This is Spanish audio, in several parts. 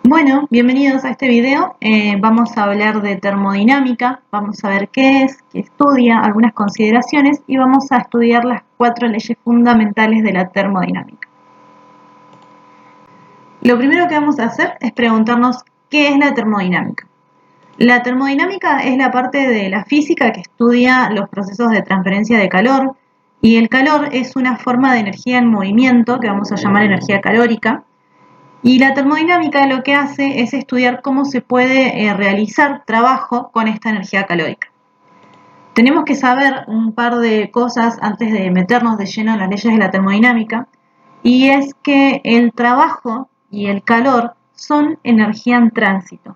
Bueno, bienvenidos a este video. Vamos a hablar de termodinámica, vamos a ver qué es, qué estudia, algunas consideraciones y vamos a estudiar las 4 leyes fundamentales de la termodinámica. Lo primero que vamos a hacer es preguntarnos qué es la termodinámica. La termodinámica es la parte de la física que estudia los procesos de transferencia de calor, y el calor es una forma de energía en movimiento que vamos a llamar energía calórica. Y la termodinámica lo que hace es estudiar cómo se puede realizar trabajo con esta energía calórica. Tenemos que saber un par de cosas antes de meternos de lleno en las leyes de la termodinámica, y es que el trabajo y el calor son energía en tránsito.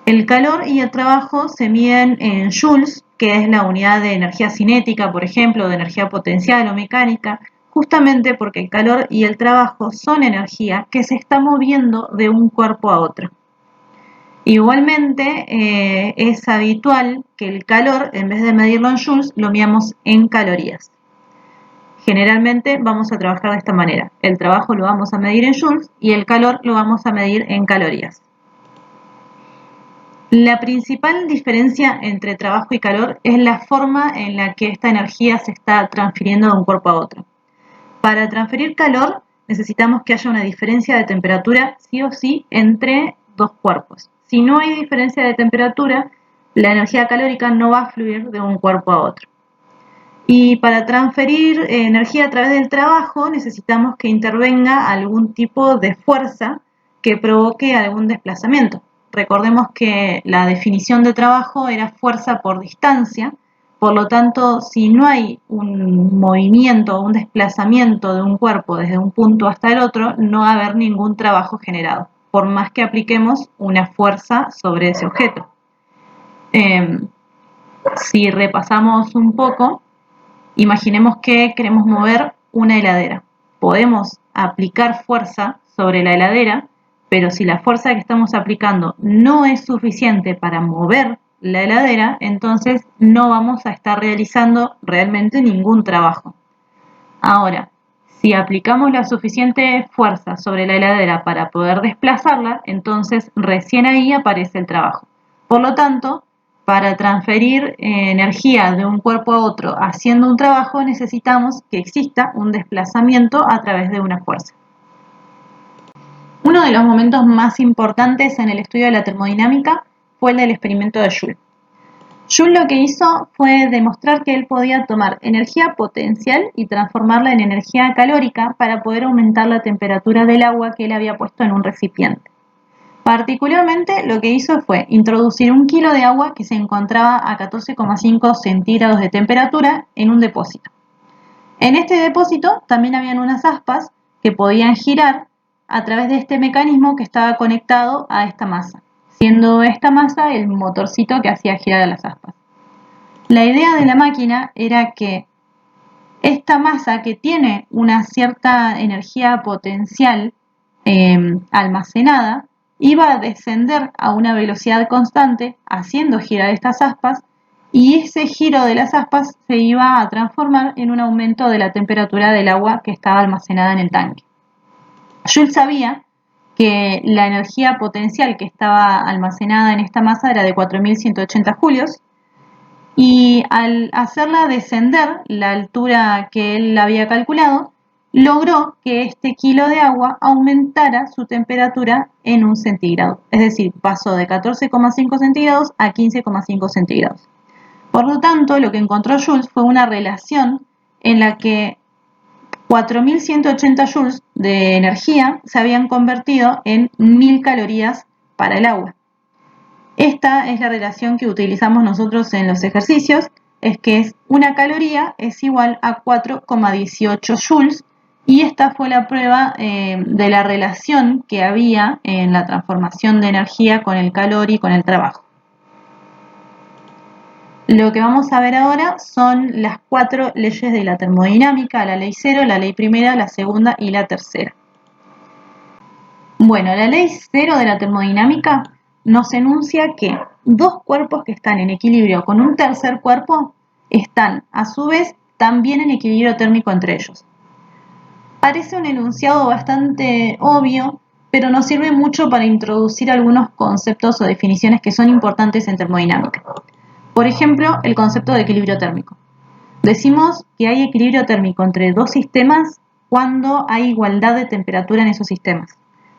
El calor y el trabajo se miden en joules, que es la unidad de energía cinética, por ejemplo, de energía potencial o mecánica, justamente porque el calor y el trabajo son energía que se está moviendo de un cuerpo a otro. Igualmente, es habitual que el calor, en vez de medirlo en joules, lo midamos en calorías. Generalmente vamos a trabajar de esta manera. El trabajo lo vamos a medir en joules y el calor lo vamos a medir en calorías. La principal diferencia entre trabajo y calor es la forma en la que esta energía se está transfiriendo de un cuerpo a otro. Para transferir calor necesitamos que haya una diferencia de temperatura sí o sí entre dos cuerpos. Si no hay diferencia de temperatura, la energía calórica no va a fluir de un cuerpo a otro. Y para transferir energía a través del trabajo necesitamos que intervenga algún tipo de fuerza que provoque algún desplazamiento. Recordemos que la definición de trabajo era fuerza por distancia, por lo tanto, si no hay un movimiento o un desplazamiento de un cuerpo desde un punto hasta el otro, no va a haber ningún trabajo generado, por más que apliquemos una fuerza sobre ese objeto. Si repasamos un poco, imaginemos que queremos mover una heladera. Podemos aplicar fuerza sobre la heladera, pero si la fuerza que estamos aplicando no es suficiente para mover la heladera, entonces no vamos a estar realizando realmente ningún trabajo. Ahora, si aplicamos la suficiente fuerza sobre la heladera para poder desplazarla, entonces recién ahí aparece el trabajo. Por lo tanto, para transferir energía de un cuerpo a otro haciendo un trabajo, necesitamos que exista un desplazamiento a través de una fuerza. Uno de los momentos más importantes en el estudio de la termodinámica fue el del experimento de Joule. Joule lo que hizo fue demostrar que él podía tomar energía potencial y transformarla en energía calórica para poder aumentar la temperatura del agua que él había puesto en un recipiente. Particularmente lo que hizo fue introducir 1 kilo de agua que se encontraba a 14,5 centígrados de temperatura en un depósito. En este depósito también habían unas aspas que podían girar a través de este mecanismo que estaba conectado a esta masa, siendo esta masa el motorcito que hacía girar a las aspas. La idea de la máquina era que esta masa, que tiene una cierta energía potencial almacenada, iba a descender a una velocidad constante haciendo girar estas aspas, y ese giro de las aspas se iba a transformar en un aumento de la temperatura del agua que estaba almacenada en el tanque. Joule sabía que la energía potencial que estaba almacenada en esta masa era de 4180 julios, y al hacerla descender la altura que él había calculado, logró que este kilo de agua aumentara su temperatura en 1 centígrado. Es decir, pasó de 14,5 centígrados a 15,5 centígrados. Por lo tanto, lo que encontró Joule fue una relación en la que 4180 joules de energía se habían convertido en 1000 calorías para el agua. Esta es la relación que utilizamos nosotros en los ejercicios, es que una caloría es igual a 4,18 joules, y esta fue la prueba de la relación que había en la transformación de energía con el calor y con el trabajo. Lo que vamos a ver ahora son las 4 leyes de la termodinámica: la ley 0, la ley primera, la segunda y la tercera. Bueno, la ley 0 de la termodinámica nos enuncia que dos cuerpos que están en equilibrio con un tercer cuerpo están, a su vez, también en equilibrio térmico entre ellos. Parece un enunciado bastante obvio, pero nos sirve mucho para introducir algunos conceptos o definiciones que son importantes en termodinámica. Por ejemplo, el concepto de equilibrio térmico. Decimos que hay equilibrio térmico entre dos sistemas cuando hay igualdad de temperatura en esos sistemas.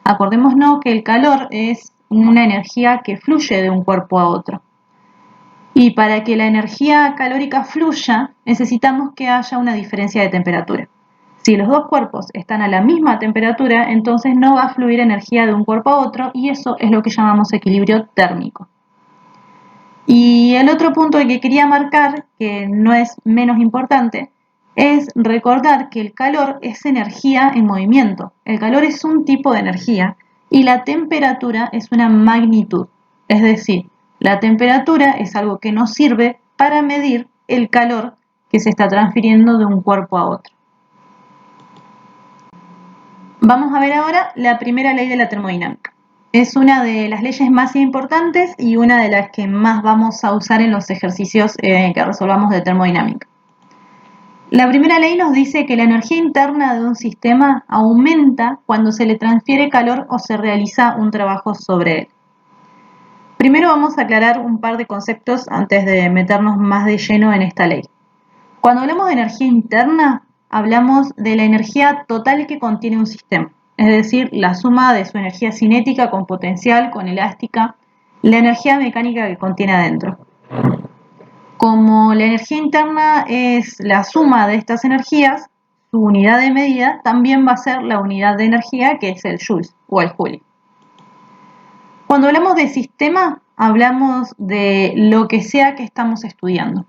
Acordémonos que el calor es una energía que fluye de un cuerpo a otro. Y para que la energía calórica fluya, necesitamos que haya una diferencia de temperatura. Si los dos cuerpos están a la misma temperatura, entonces no va a fluir energía de un cuerpo a otro y eso es lo que llamamos equilibrio térmico. Y el otro punto que quería marcar, que no es menos importante, es recordar que el calor es energía en movimiento. El calor es un tipo de energía y la temperatura es una magnitud. Es decir, la temperatura es algo que nos sirve para medir el calor que se está transfiriendo de un cuerpo a otro. Vamos a ver ahora la primera ley de la termodinámica. Es una de las leyes más importantes y una de las que más vamos a usar en los ejercicios que resolvamos de termodinámica. La primera ley nos dice que la energía interna de un sistema aumenta cuando se le transfiere calor o se realiza un trabajo sobre él. Primero vamos a aclarar un par de conceptos antes de meternos más de lleno en esta ley. Cuando hablamos de energía interna, hablamos de la energía total que contiene un sistema, es decir, la suma de su energía cinética con potencial, con elástica, la energía mecánica que contiene adentro. Como la energía interna es la suma de estas energías, su unidad de medida también va a ser la unidad de energía que es el Joule o el Joule. Cuando hablamos de sistema, hablamos de lo que sea que estamos estudiando.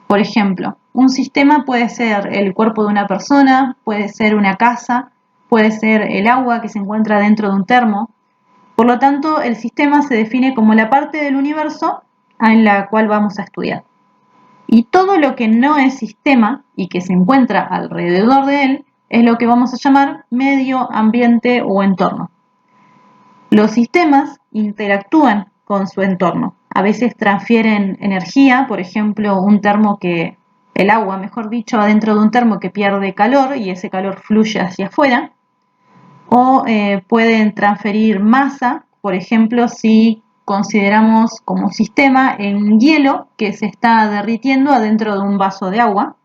Por ejemplo, un sistema puede ser el cuerpo de una persona, puede ser una casa, puede ser el agua que se encuentra dentro de un termo. Por lo tanto, el sistema se define como la parte del universo en la cual vamos a estudiar. Y todo lo que no es sistema y que se encuentra alrededor de él es lo que vamos a llamar medio ambiente o entorno. Los sistemas interactúan con su entorno. A veces transfieren energía, por ejemplo, el agua, mejor dicho, adentro de un termo que pierde calor y ese calor fluye hacia afuera. O pueden transferir masa, por ejemplo, si consideramos como sistema el hielo que se está derritiendo adentro de un vaso de agua.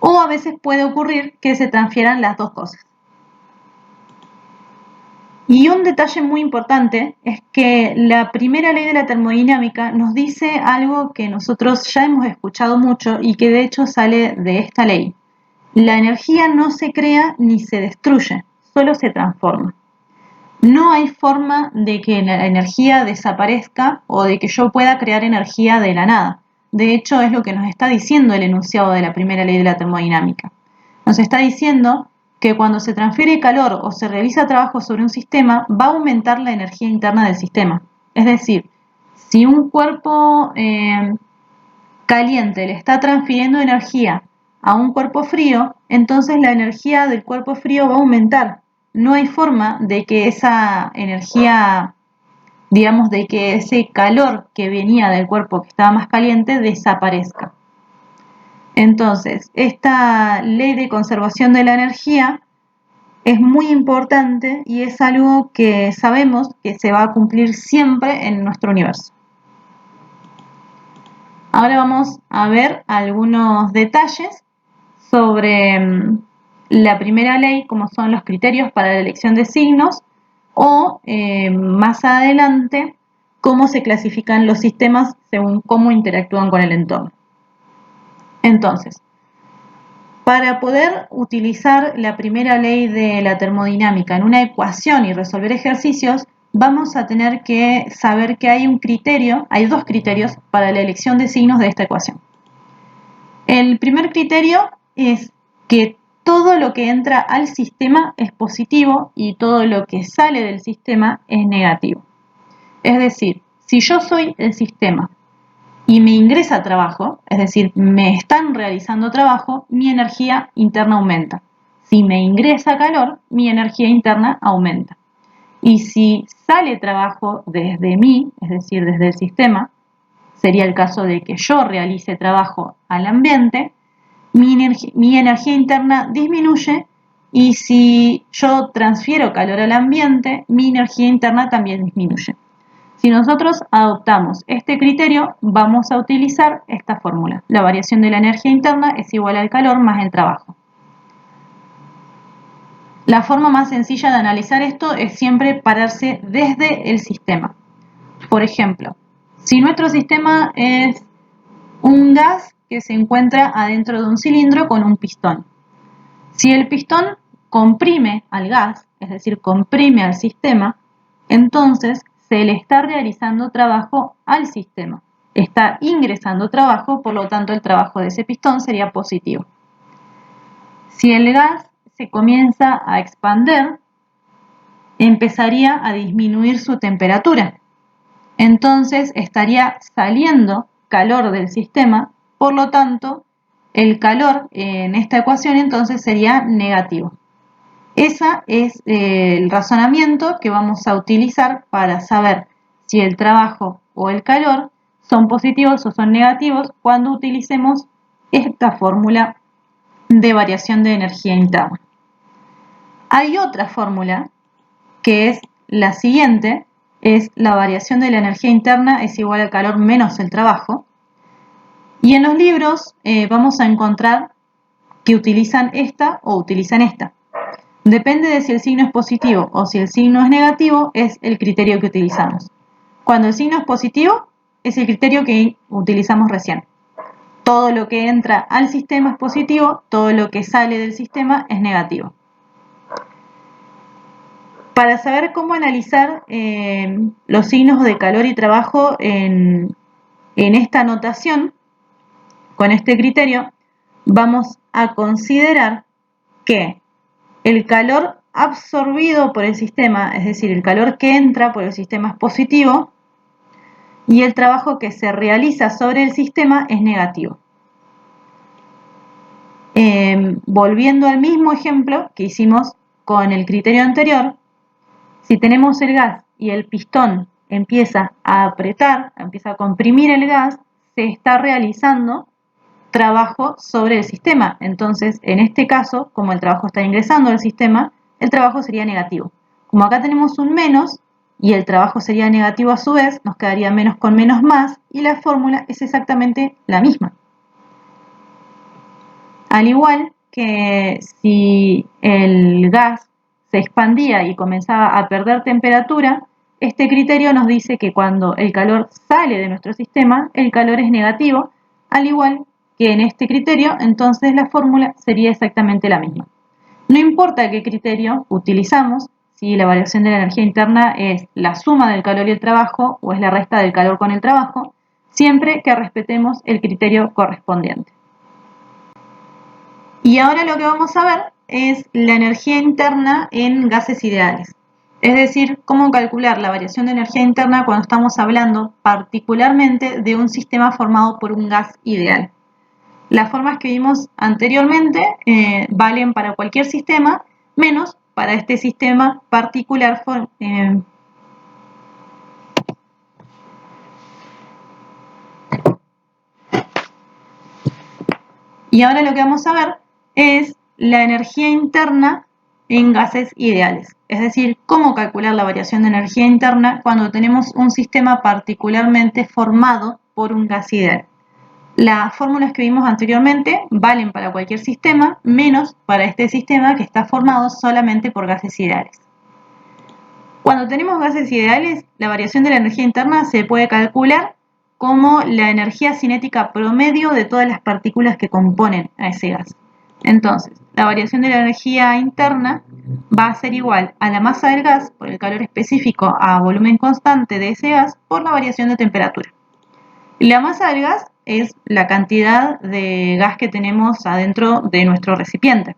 O a veces puede ocurrir que se transfieran las dos cosas. Y un detalle muy importante es que la primera ley de la termodinámica nos dice algo que nosotros ya hemos escuchado mucho y que de hecho sale de esta ley. La energía no se crea ni se destruye, solo se transforma. No hay forma de que la energía desaparezca o de que yo pueda crear energía de la nada. De hecho, es lo que nos está diciendo el enunciado de la primera ley de la termodinámica. Nos está diciendo que cuando se transfiere calor o se realiza trabajo sobre un sistema, va a aumentar la energía interna del sistema. Es decir, si un cuerpo caliente le está transfiriendo energía a un cuerpo frío, entonces la energía del cuerpo frío va a aumentar. No hay forma de que esa energía, digamos, de que ese calor que venía del cuerpo que estaba más caliente desaparezca. Entonces, esta ley de conservación de la energía es muy importante y es algo que sabemos que se va a cumplir siempre en nuestro universo. Ahora vamos a ver algunos detalles sobre la primera ley, como son los criterios para la elección de signos o más adelante cómo se clasifican los sistemas según cómo interactúan con el entorno. Entonces, para poder utilizar la primera ley de la termodinámica en una ecuación y resolver ejercicios, vamos a tener que saber que hay dos criterios para la elección de signos de esta ecuación. El primer criterio es que todo lo que entra al sistema es positivo y todo lo que sale del sistema es negativo. Es decir, si yo soy el sistema y me ingresa trabajo, es decir, me están realizando trabajo, mi energía interna aumenta. Si me ingresa calor, mi energía interna aumenta. Y si sale trabajo desde mí, es decir, desde el sistema, sería el caso de que yo realice trabajo al ambiente, mi energía interna disminuye y si yo transfiero calor al ambiente, mi energía interna también disminuye. Si nosotros adoptamos este criterio, vamos a utilizar esta fórmula. La variación de la energía interna es igual al calor más el trabajo. La forma más sencilla de analizar esto es siempre pararse desde el sistema. Por ejemplo, si nuestro sistema es un gas que se encuentra adentro de un cilindro con un pistón. Si el pistón comprime al gas, es decir, comprime al sistema, entonces se le está realizando trabajo al sistema. Está ingresando trabajo, por lo tanto el trabajo de ese pistón sería positivo. Si el gas se comienza a expander, empezaría a disminuir su temperatura. Entonces estaría saliendo calor del sistema, por lo tanto el calor en esta ecuación entonces sería negativo. Ese es el razonamiento que vamos a utilizar para saber si el trabajo o el calor son positivos o son negativos cuando utilicemos esta fórmula de variación de energía interna. Hay otra fórmula que es la siguiente, es la variación de la energía interna es igual al calor menos el trabajo. Y en los libros vamos a encontrar que utilizan esta o utilizan esta. Depende de si el signo es positivo o si el signo es negativo, es el criterio que utilizamos. Cuando el signo es positivo, es el criterio que utilizamos recién. Todo lo que entra al sistema es positivo, todo lo que sale del sistema es negativo. Para saber cómo analizar los signos de calor y trabajo en esta notación, con este criterio, vamos a considerar que el calor absorbido por el sistema, es decir, el calor que entra por el sistema es positivo y el trabajo que se realiza sobre el sistema es negativo. Volviendo al mismo ejemplo que hicimos con el criterio anterior, si tenemos el gas y el pistón empieza a apretar, empieza a comprimir el gas, se está realizando trabajo sobre el sistema. Entonces, en este caso, como el trabajo está ingresando al sistema, el trabajo sería negativo. Como acá tenemos un menos y el trabajo sería negativo a su vez, nos quedaría menos con menos más y la fórmula es exactamente la misma. Al igual que si el gas se expandía y comenzaba a perder temperatura, este criterio nos dice que cuando el calor sale de nuestro sistema, el calor es negativo, al igual que en este criterio, entonces la fórmula sería exactamente la misma. No importa qué criterio utilizamos, si la variación de la energía interna es la suma del calor y el trabajo o es la resta del calor con el trabajo, siempre que respetemos el criterio correspondiente. Y ahora lo que vamos a ver es la energía interna en gases ideales. Es decir, cómo calcular la variación de energía interna cuando estamos hablando particularmente de un sistema formado por un gas ideal. Las formas que vimos anteriormente valen para cualquier sistema, menos para este sistema particular. Y ahora lo que vamos a ver es la energía interna en gases ideales. Es decir, cómo calcular la variación de energía interna cuando tenemos un sistema particularmente formado por un gas ideal. Las fórmulas que vimos anteriormente valen para cualquier sistema, menos para este sistema que está formado solamente por gases ideales. Cuando tenemos gases ideales, la variación de la energía interna se puede calcular como la energía cinética promedio de todas las partículas que componen a ese gas. Entonces, la variación de la energía interna va a ser igual a la masa del gas por el calor específico a volumen constante de ese gas por la variación de temperatura. La masa del gas es la cantidad de gas que tenemos adentro de nuestro recipiente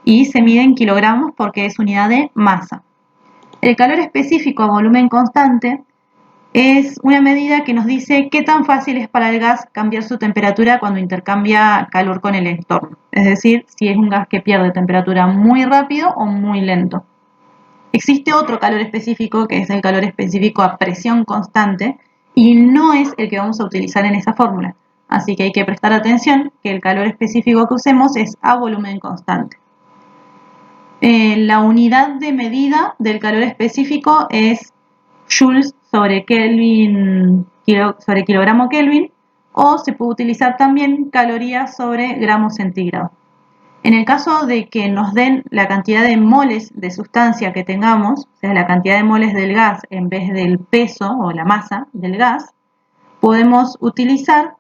y se mide en kilogramos porque es unidad de masa. El calor específico a volumen constante es una medida que nos dice qué tan fácil es para el gas cambiar su temperatura cuando intercambia calor con el entorno. Es decir, si es un gas que pierde temperatura muy rápido o muy lento. Existe otro calor específico que es el calor específico a presión constante y no es el que vamos a utilizar en esa fórmula. Así que hay que prestar atención que el calor específico que usemos es a volumen constante. La unidad de medida del calor específico es joules sobre Kelvin, sobre kilogramo Kelvin, o se puede utilizar también calorías sobre gramo centígrado. En el caso de que nos den la cantidad de moles de sustancia que tengamos, o sea, la cantidad de moles del gas en vez del peso o la masa del gas, podemos utilizar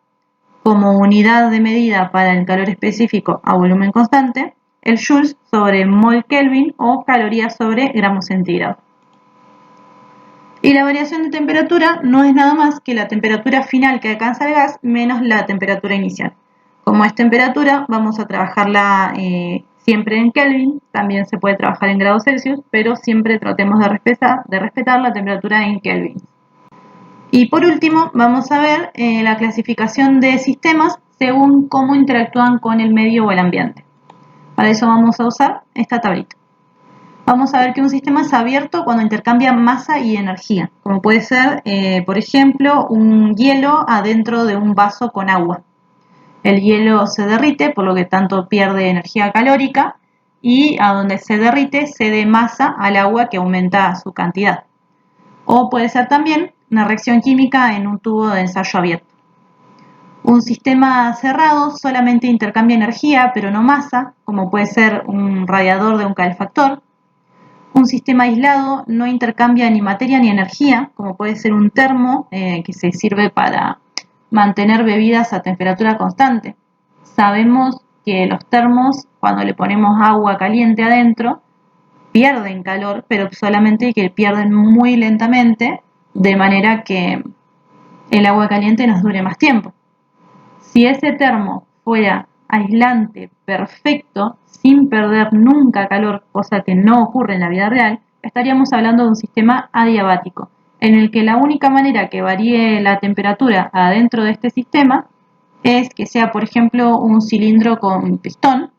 como unidad de medida para el calor específico a volumen constante el joules sobre mol Kelvin o calorías sobre gramo centígrado. Y la variación de temperatura no es nada más que la temperatura final que alcanza el gas menos la temperatura inicial. Como es temperatura, vamos a trabajarla siempre en Kelvin, también se puede trabajar en grados Celsius, pero siempre tratemos de respetar la temperatura en Kelvin. Y por último, vamos a ver la clasificación de sistemas según cómo interactúan con el medio o el ambiente. Para eso vamos a usar esta tablita. Vamos a ver que un sistema es abierto cuando intercambia masa y energía, como puede ser, por ejemplo, un hielo adentro de un vaso con agua. El hielo se derrite, por lo que tanto pierde energía calórica, y a donde se derrite cede masa al agua que aumenta su cantidad. O puede ser también una reacción química en un tubo de ensayo abierto. Un sistema cerrado solamente intercambia energía, pero no masa, como puede ser un radiador de un calefactor. Un sistema aislado no intercambia ni materia ni energía, como puede ser un termo que se sirve para mantener bebidas a temperatura constante. Sabemos que los termos, cuando le ponemos agua caliente adentro, pierden calor, pero solamente que pierden muy lentamente, de manera que el agua caliente nos dure más tiempo. Si ese termo fuera aislante, perfecto, sin perder nunca calor, cosa que no ocurre en la vida real, estaríamos hablando de un sistema adiabático, en el que la única manera que varíe la temperatura adentro de este sistema es que sea, por ejemplo, un cilindro con pistón,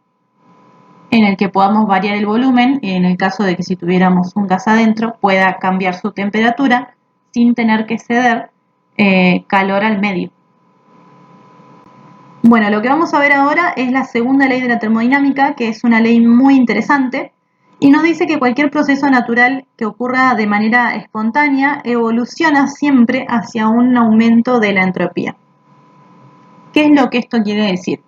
en el que podamos variar el volumen, en el caso de que si tuviéramos un gas adentro pueda cambiar su temperatura sin tener que ceder calor al medio. Bueno, lo que vamos a ver ahora es la segunda ley de la termodinámica, que es una ley muy interesante y nos dice que cualquier proceso natural que ocurra de manera espontánea evoluciona siempre hacia un aumento de la entropía. ¿Qué es lo que esto quiere decir?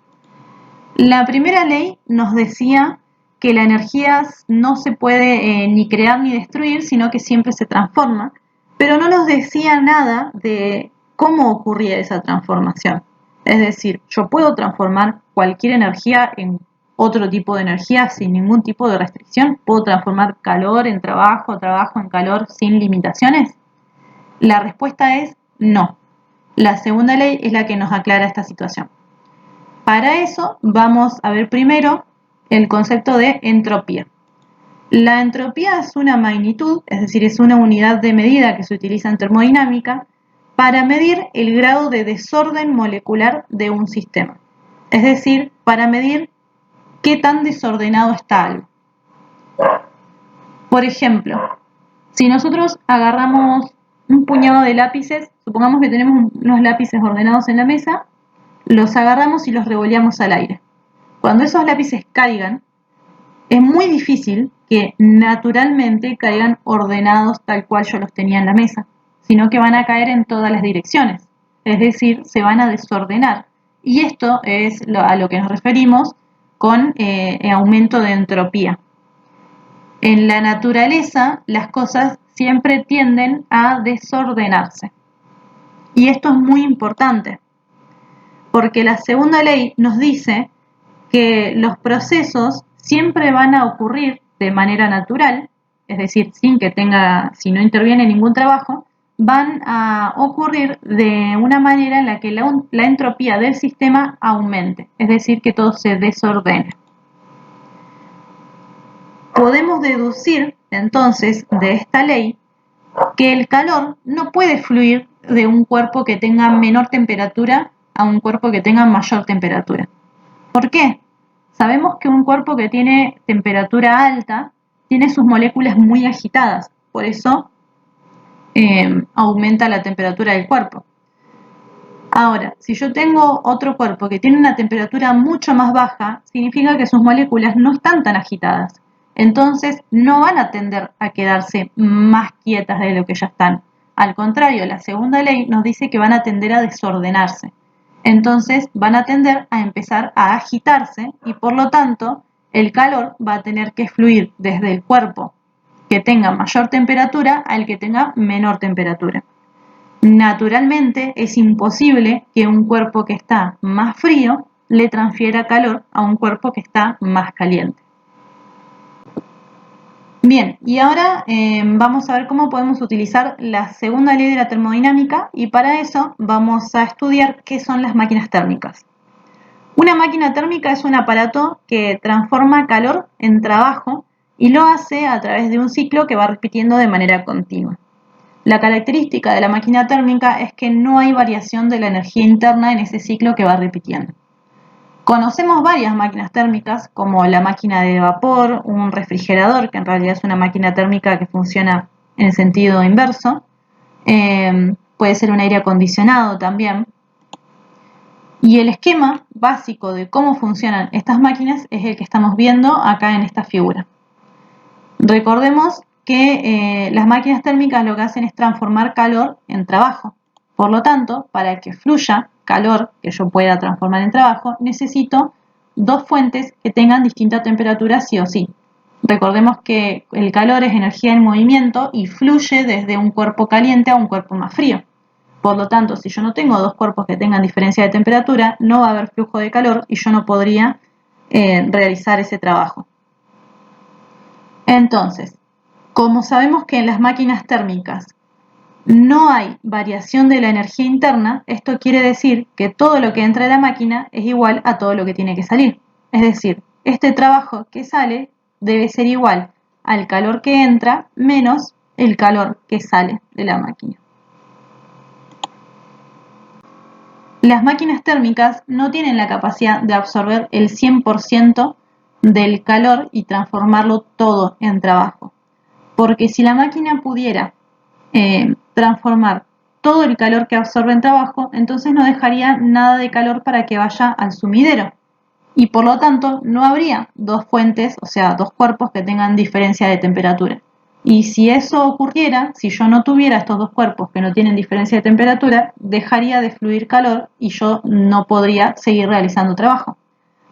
La primera ley nos decía que la energía no se puede ni crear ni destruir, sino que siempre se transforma, pero no nos decía nada de cómo ocurría esa transformación. Es decir, yo puedo transformar cualquier energía en otro tipo de energía sin ningún tipo de restricción. ¿Puedo transformar calor en trabajo, trabajo en calor sin limitaciones? La respuesta es no. La segunda ley es la que nos aclara esta situación. Para eso vamos a ver primero el concepto de entropía. La entropía es una magnitud, es decir, es una unidad de medida que se utiliza en termodinámica para medir el grado de desorden molecular de un sistema. Es decir, para medir qué tan desordenado está algo. Por ejemplo, si nosotros agarramos un puñado de lápices, supongamos que tenemos unos lápices ordenados en la mesa, los agarramos y los revoleamos al aire. Cuando esos lápices caigan, es muy difícil que naturalmente caigan ordenados tal cual yo los tenía en la mesa, sino que van a caer en todas las direcciones, es decir, se van a desordenar. Y esto es a lo que nos referimos con aumento de entropía. En la naturaleza, las cosas siempre tienden a desordenarse. Y esto es muy importante, porque la segunda ley nos dice que los procesos siempre van a ocurrir de manera natural, es decir, si no interviene ningún trabajo, van a ocurrir de una manera en la que la entropía del sistema aumente, es decir, que todo se desordene. Podemos deducir entonces de esta ley que el calor no puede fluir de un cuerpo que tenga menor temperatura a un cuerpo que tenga mayor temperatura. ¿Por qué? Sabemos que un cuerpo que tiene temperatura alta tiene sus moléculas muy agitadas, por eso aumenta la temperatura del cuerpo. Ahora, si yo tengo otro cuerpo que tiene una temperatura mucho más baja, significa que sus moléculas no están tan agitadas. entonces no van a tender a quedarse más quietas de lo que ya están. Al contrario, la segunda ley nos dice que van a tender a desordenarse. Entonces van a tender a empezar a agitarse y por lo tanto el calor va a tener que fluir desde el cuerpo que tenga mayor temperatura al que tenga menor temperatura. Naturalmente es imposible que un cuerpo que está más frío le transfiera calor a un cuerpo que está más caliente. Bien, y ahora vamos a ver cómo podemos utilizar la segunda ley de la termodinámica y para eso vamos a estudiar qué son las máquinas térmicas. Una máquina térmica es un aparato que transforma calor en trabajo y lo hace a través de un ciclo que va repitiendo de manera continua. La característica de la máquina térmica es que no hay variación de la energía interna en ese ciclo que va repitiendo. Conocemos varias máquinas térmicas, como la máquina de vapor, un refrigerador, que en realidad es una máquina térmica que funciona en el sentido inverso. Puede ser un aire acondicionado también. Y el esquema básico de cómo funcionan estas máquinas es el que estamos viendo acá en esta figura. Recordemos que las máquinas térmicas lo que hacen es transformar calor en trabajo. Por lo tanto, para que fluya calor que yo pueda transformar en trabajo, necesito dos fuentes que tengan distinta temperatura sí o sí. Recordemos que el calor es energía en movimiento y fluye desde un cuerpo caliente a un cuerpo más frío. Por lo tanto, si yo no tengo dos cuerpos que tengan diferencia de temperatura, no va a haber flujo de calor y yo no podría realizar ese trabajo. Entonces, como sabemos que en las máquinas térmicas no hay variación de la energía interna, esto quiere decir que todo lo que entra a la máquina es igual a todo lo que tiene que salir. Es decir, este trabajo que sale debe ser igual al calor que entra menos el calor que sale de la máquina. Las máquinas térmicas no tienen la capacidad de absorber el 100% del calor y transformarlo todo en trabajo. Porque si la máquina pudiera transformar todo el calor que absorbe en trabajo, entonces no dejaría nada de calor para que vaya al sumidero. Y por lo tanto no habría dos fuentes, o sea, dos cuerpos que tengan diferencia de temperatura. Y si eso ocurriera, si yo no tuviera estos dos cuerpos que no tienen diferencia de temperatura, dejaría de fluir calor y yo no podría seguir realizando trabajo.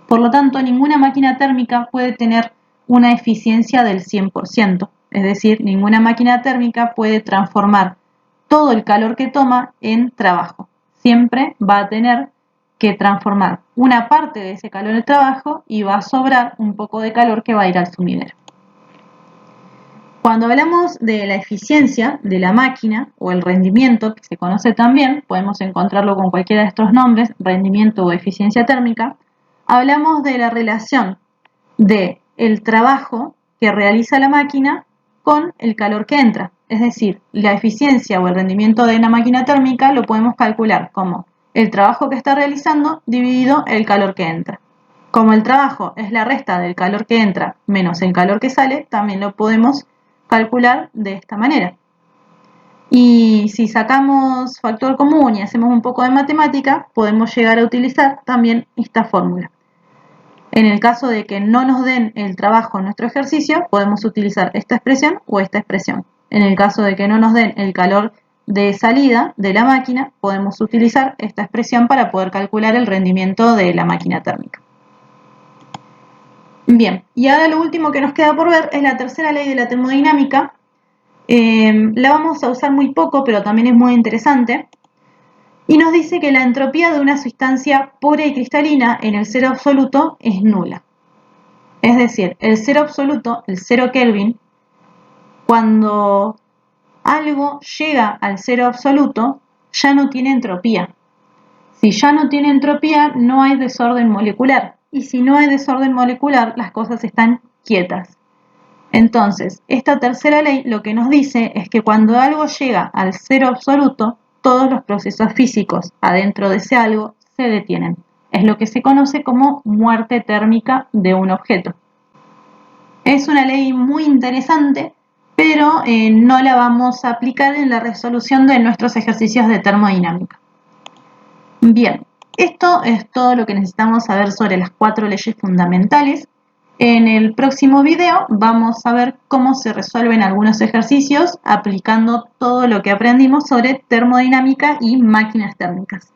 Por lo tanto, ninguna máquina térmica puede tener una eficiencia del 100%. Es decir, ninguna máquina térmica puede transformar todo el calor que toma en trabajo. Siempre va a tener que transformar una parte de ese calor en trabajo y va a sobrar un poco de calor que va a ir al sumidero. Cuando hablamos de la eficiencia de la máquina o el rendimiento, que se conoce también, podemos encontrarlo con cualquiera de estos nombres, rendimiento o eficiencia térmica, hablamos de la relación del trabajo que realiza la máquina con el calor que entra. Es decir, la eficiencia o el rendimiento de una máquina térmica lo podemos calcular como el trabajo que está realizando dividido el calor que entra. Como el trabajo es la resta del calor que entra menos el calor que sale, también lo podemos calcular de esta manera. Y si sacamos factor común y hacemos un poco de matemática, podemos llegar a utilizar también esta fórmula. En el caso de que no nos den el trabajo en nuestro ejercicio, podemos utilizar esta expresión o esta expresión. En el caso de que no nos den el calor de salida de la máquina, podemos utilizar esta expresión para poder calcular el rendimiento de la máquina térmica. Bien, y ahora lo último que nos queda por ver es la tercera ley de la termodinámica. La vamos a usar muy poco, pero también es muy interesante. Y nos dice que la entropía de una sustancia pura y cristalina en el cero absoluto es nula. Es decir, el cero absoluto, el 0 Kelvin, cuando algo llega al cero absoluto, ya no tiene entropía. Si ya no tiene entropía, no hay desorden molecular. Y si no hay desorden molecular, las cosas están quietas. Entonces, esta tercera ley lo que nos dice es que cuando algo llega al cero absoluto, todos los procesos físicos adentro de ese algo se detienen. Es lo que se conoce como muerte térmica de un objeto. Es una ley muy interesante, pero no la vamos a aplicar en la resolución de nuestros ejercicios de termodinámica. Bien, esto es todo lo que necesitamos saber sobre las 4 leyes fundamentales. En el próximo video vamos a ver cómo se resuelven algunos ejercicios aplicando todo lo que aprendimos sobre termodinámica y máquinas térmicas.